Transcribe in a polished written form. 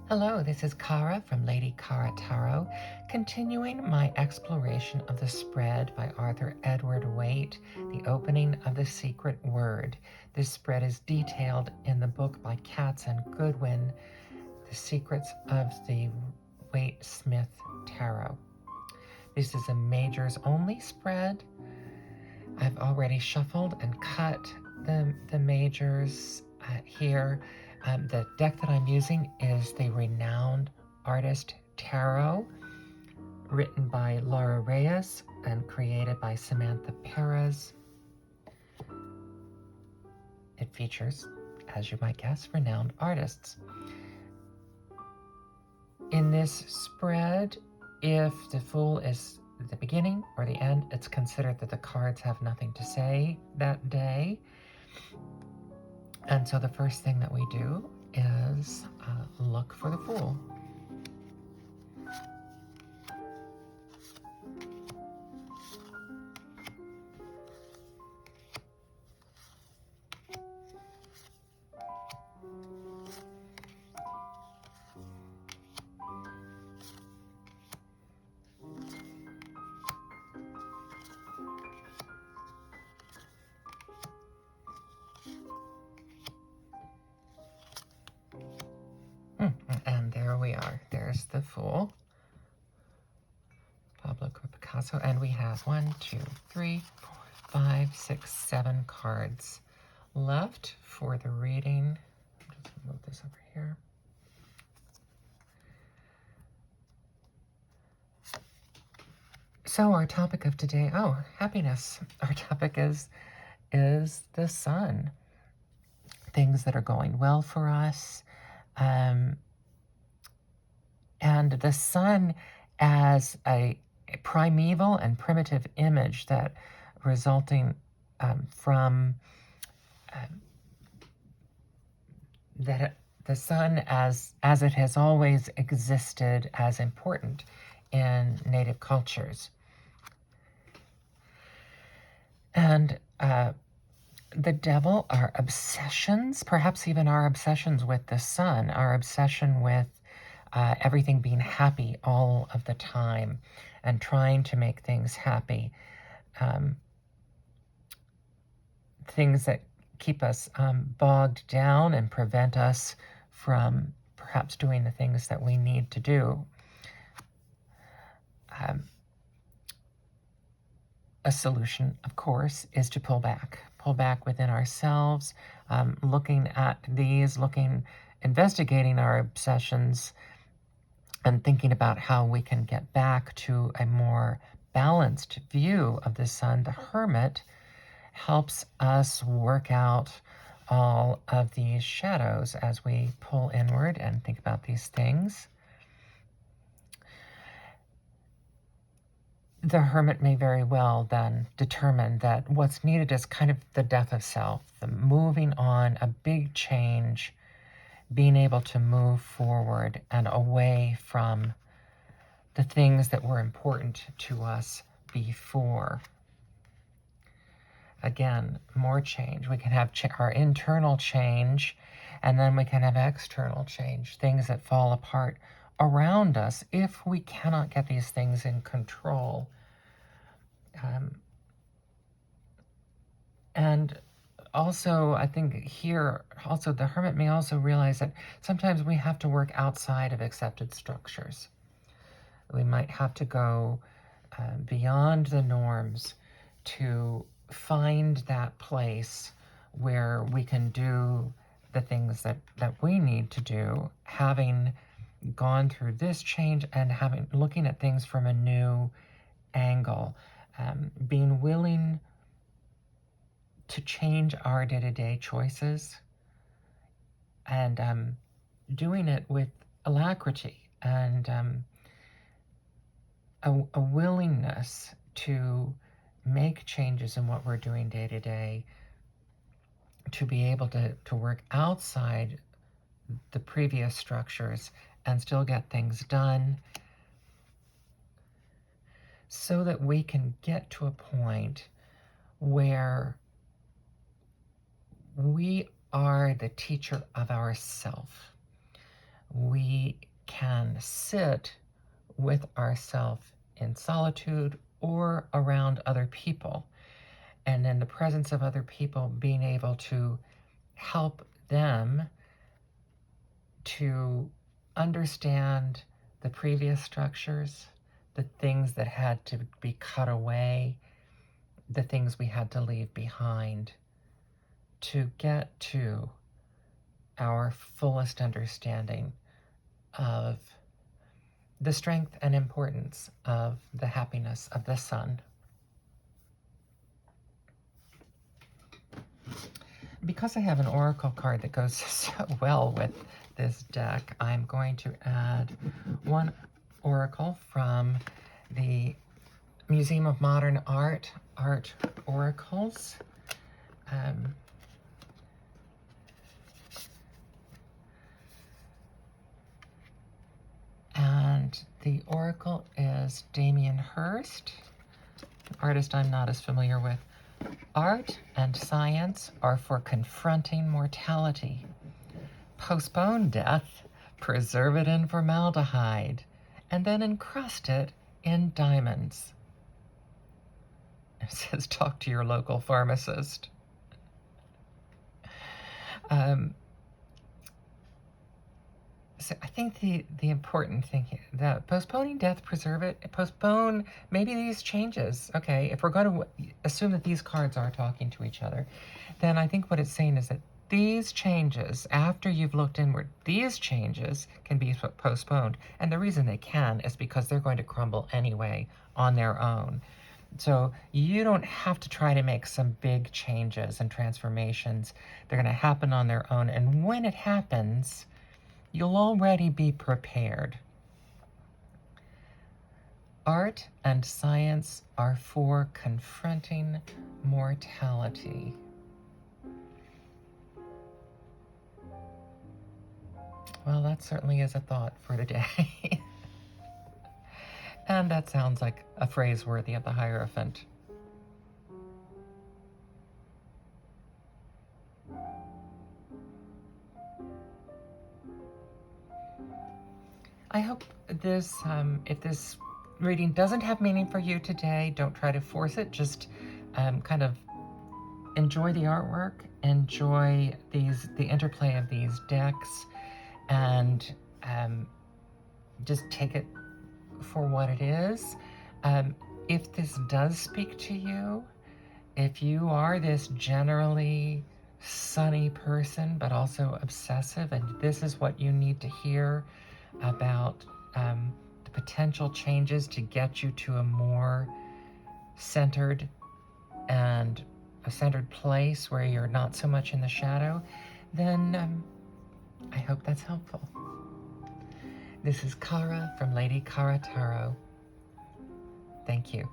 Hello, this is Kara from Lady Kara Tarot, continuing my exploration of the spread by Arthur Edward Waite, The Opening of the Secret Word. This spread is detailed in the book by Katz and Goodwin, The Secrets of the Waite-Smith Tarot. This is a majors only spread. I've already shuffled and cut the majors here. The deck that I'm using is the Renowned Artist Tarot, written by Laura Reyes and created by Samantha Perez. It features, as you might guess, renowned artists. In this spread, if the Fool is the beginning or the end, it's considered that the cards have nothing to say that day. And so the first thing that we do is look for the Fool. And there we are. There's the Fool. Pablo Picasso. And we have 1, 2, 3, 4, 5, 6, 7 cards left for the reading. Just move this over here. So our topic of today, happiness. Our topic is the Sun. Things that are going well for us. And the Sun as a primeval and primitive image that resulting from that the Sun as it has always existed as important in Native cultures. And the devil, our obsessions, perhaps even our obsessions with the Sun, our obsession with everything being happy all of the time and trying to make things happy. Things that keep us bogged down and prevent us from perhaps doing the things that we need to do. A solution, of course, is to pull back within ourselves, looking at these, investigating our obsessions, and thinking about how we can get back to a more balanced view of the Sun. The Hermit helps us work out all of these shadows as we pull inward and think about these things. The Hermit may very well then determine that what's needed is kind of the death of self, the moving on, a big change, being able to move forward and away from the things that were important to us before. Again, more change. We can have our internal change, and then we can have external change, things that fall apart around us if we cannot get these things in control. And also, I think here, also the Hermit may also realize that sometimes we have to work outside of accepted structures. We might have to go beyond the norms to find that place where we can do the things that we need to do, having gone through this change and looking at things from a new angle, being willing to change our day-to-day choices and doing it with alacrity and a willingness to make changes in what we're doing day-to-day, to be able to work outside the previous structures and still get things done, so that we can get to a point where we are the teacher of ourself. we can sit with ourselves in solitude or around other people. And in the presence of other people, being able to help them to understand the previous structures, the things that had to be cut away, the things we had to leave behind, to get to our fullest understanding of the strength and importance of the happiness of the sun. Because I have an oracle card that goes so well with this deck, I'm going to add one oracle from the Museum of Modern Art Oracles. And the oracle is Damien Hirst, an artist I'm not as familiar with. Art and science are for confronting mortality. Postpone death, preserve it in formaldehyde, and then encrust it in diamonds. It says, talk to your local pharmacist. So I think the important thing here, that postponing death, preserve it, postpone maybe these changes. Okay, if we're going to assume that these cards are talking to each other, then I think what it's saying is that these changes, after you've looked inward, these changes can be postponed. And the reason they can is because they're going to crumble anyway on their own. So you don't have to try to make some big changes and transformations. They're going to happen on their own. And when it happens, you'll already be prepared. Art and science are for confronting mortality. Well, that certainly is a thought for the day. And that sounds like a phrase worthy of the Hierophant. I hope this, if this reading doesn't have meaning for you today, don't try to force it. Just kind of enjoy the artwork, enjoy the interplay of these decks, and just take it for what it is. If this does speak to you, if you are this generally sunny person, but also obsessive, and this is what you need to hear about the potential changes to get you to a more centered and a centered place where you're not so much in the shadow, then I hope that's helpful. This is Kara from Lady Kara Tarot. Thank you.